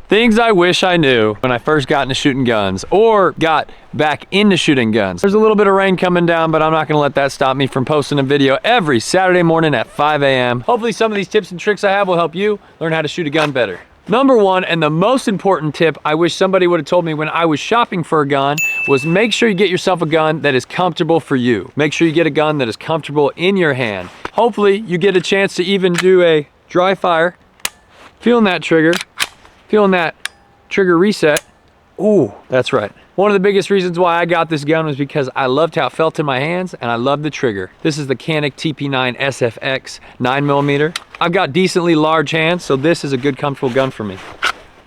Things I wish I knew when I first got into shooting guns or got back into shooting guns. There's a little bit of rain coming down, but I'm not gonna let that stop me from posting a video every Saturday morning at 5 a.m. Hopefully some of these tips and tricks I have will help you learn how to shoot a gun better. Number one, and the most important tip I wish somebody would have told me when I was shopping for a gun, was make sure you get yourself a gun that is comfortable for you. Make sure you get a gun that is comfortable in your hand. Hopefully you get a chance to even do a dry fire, feeling that trigger, feeling that trigger reset. Ooh, that's right. One of the biggest reasons why I got this gun was because I loved how it felt in my hands and I loved the trigger. This is the Canik TP9 SFX 9mm. I've got decently large hands, so this is a good comfortable gun for me.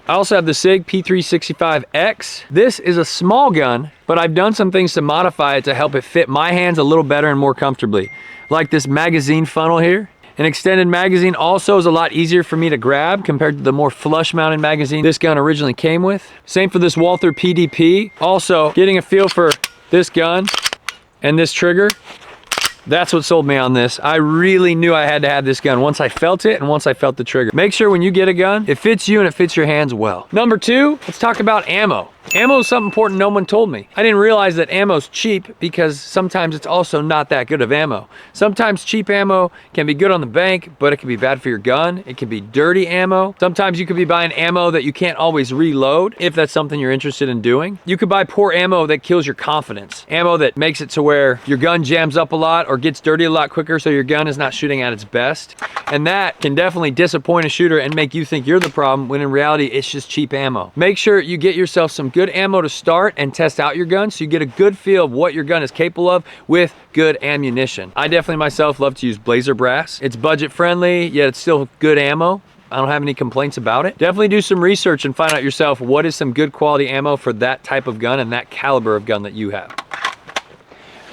I also have the SIG P365X. This is a small gun, but I've done some things to modify it to help it fit my hands a little better and more comfortably. Like this magazine funnel here. An extended magazine also is a lot easier for me to grab compared to the more flush mounted magazine this gun originally came with. Same for this Walther PDP. Also, getting a feel for this gun and this trigger, that's what sold me on this. I really knew I had to have this gun once I felt it and once I felt the trigger. Make sure when you get a gun, it fits you and it fits your hands well. Number two, let's talk about ammo. Ammo is something important no one told me. I didn't realize that ammo's cheap because sometimes it's also not that good of ammo. Sometimes cheap ammo can be good on the bank, but it can be bad for your gun. It can be dirty ammo. Sometimes you could be buying ammo that you can't always reload if that's something you're interested in doing. You could buy poor ammo that kills your confidence. Ammo that makes it to where your gun jams up a lot or gets dirty a lot quicker so your gun is not shooting at its best. And that can definitely disappoint a shooter and make you think you're the problem when in reality it's just cheap ammo. Make sure you get yourself some good ammo to start and test out your gun so you get a good feel of what your gun is capable of with good ammunition. I definitely myself love to use Blazer Brass. It's budget friendly, yet it's still good ammo. I don't have any complaints about it. Definitely do some research and find out yourself what is some good quality ammo for that type of gun and that caliber of gun that you have.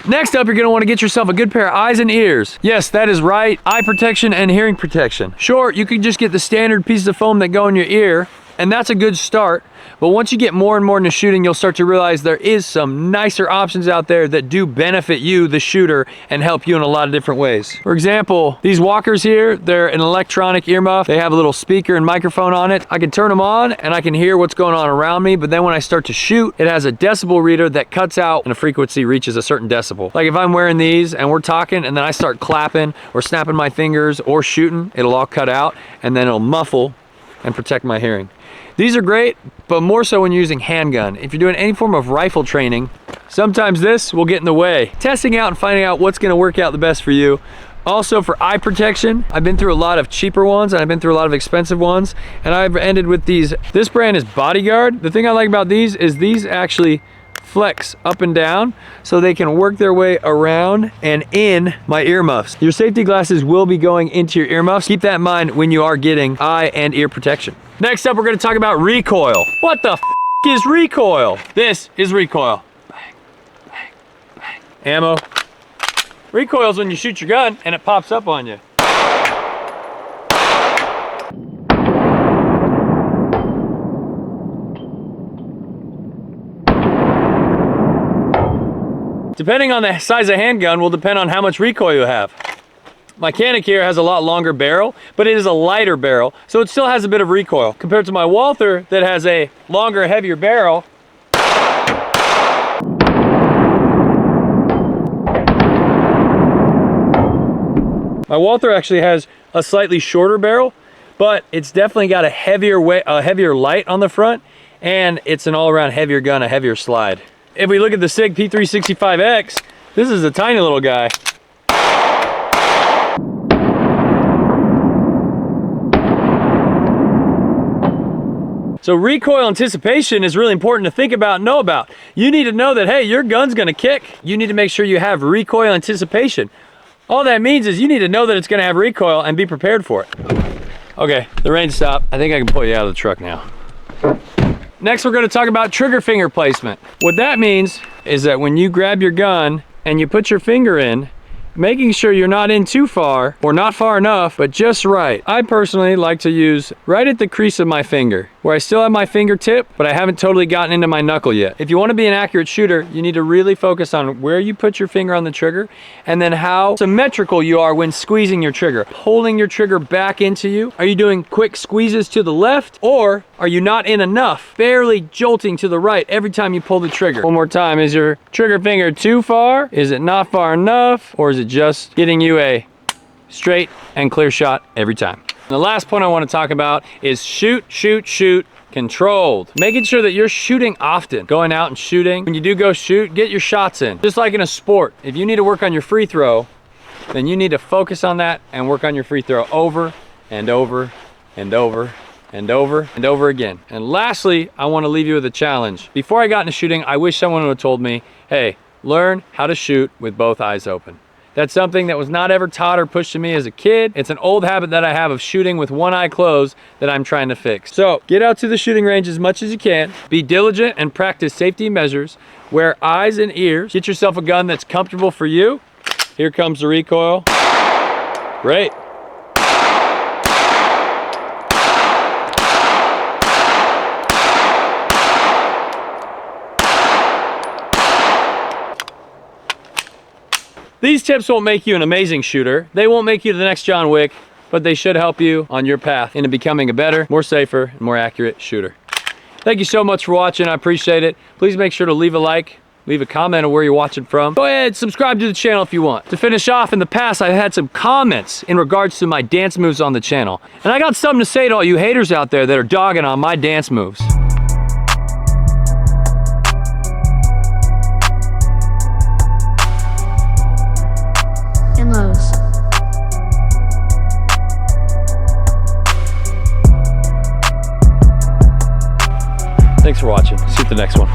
Next up, you're gonna wanna get yourself a good pair of eyes and ears. Yes, that is right, eye protection and hearing protection. Sure, you can just get the standard pieces of foam that go in your ear, and that's a good start. But once you get more and more into shooting, you'll start to realize there is some nicer options out there that do benefit you, the shooter, and help you in a lot of different ways. For example, these Walkers here, they're an electronic earmuff. They have a little speaker and microphone on it. I can turn them on and I can hear what's going on around me, but then when I start to shoot, it has a decibel reader that cuts out when a frequency reaches a certain decibel. Like if I'm wearing these and we're talking and then I start clapping or snapping my fingers or shooting, it'll all cut out and then it'll muffle and protect my hearing. These are great, but more so when you're using handgun. If you're doing any form of rifle training, sometimes this will get in the way. Testing out and finding out what's gonna work out the best for you. Also for eye protection, I've been through a lot of cheaper ones and I've been through a lot of expensive ones, and I've ended with these. This brand is Bodyguard. The thing I like about these is these actually flex up and down so they can work their way around and in my earmuffs. Your safety glasses will be going into your earmuffs. Keep that in mind when you are getting eye and ear protection. Next up, we're gonna talk about recoil. What the f is recoil? This is recoil. Bang, bang, bang. Ammo. Recoil is when you shoot your gun and it pops up on you. Depending on the size of handgun will depend on how much recoil you have. My Canik here has a lot longer barrel, but it is a lighter barrel, so it still has a bit of recoil. Compared to my Walther that has a longer, heavier barrel. My Walther actually has a slightly shorter barrel, but it's definitely got a heavier light on the front, and it's an all-around heavier gun, a heavier slide. If we look at the SIG P365X, this is a tiny little guy. So recoil anticipation is really important to think about and know about. You need to know that, hey, your gun's gonna kick. You need to make sure you have recoil anticipation. All that means is you need to know that it's gonna have recoil and be prepared for it. Okay, the rain stopped. I think I can pull you out of the truck now. Next, we're gonna talk about trigger finger placement. What that means is that when you grab your gun and you put your finger in, making sure you're not in too far or not far enough, but just right. I personally like to use right at the crease of my finger. where I still have my fingertip, but I haven't totally gotten into my knuckle yet. If you want to be an accurate shooter, you need to really focus on where you put your finger on the trigger and then how symmetrical you are when squeezing your trigger. Pulling your trigger back into you. Are you doing quick squeezes to the left, or are you not in enough? Barely jolting to the right every time you pull the trigger. One more time, is your trigger finger too far? Is it not far enough? Or is it just getting you a straight and clear shot every time? And the last point I want to talk about is shoot, shoot, shoot, controlled. Making sure that you're shooting often. Going out and shooting. When you do go shoot, get your shots in. Just like in a sport, if you need to work on your free throw, then you need to focus on that and work on your free throw over and over and over and over and over again. And lastly, I want to leave you with a challenge. Before I got into shooting, I wish someone would have told me, hey, learn how to shoot with both eyes open. That's something that was not ever taught or pushed to me as a kid. It's an old habit that I have of shooting with one eye closed that I'm trying to fix. So get out to the shooting range as much as you can. Be diligent and practice safety measures. Wear eyes and ears. Get yourself a gun that's comfortable for you. Here comes the recoil. Great. These tips won't make you an amazing shooter. They won't make you the next John Wick, but they should help you on your path into becoming a better, more safer, and more accurate shooter. Thank you so much for watching. I appreciate it. Please make sure to leave a like, leave a comment on where you're watching from. Go ahead, subscribe to the channel if you want. To finish off, in the past, I've had some comments in regards to my dance moves on the channel. And I got something to say to all you haters out there that are dogging on my dance moves. And lows. Thanks for watching. See you at the next one.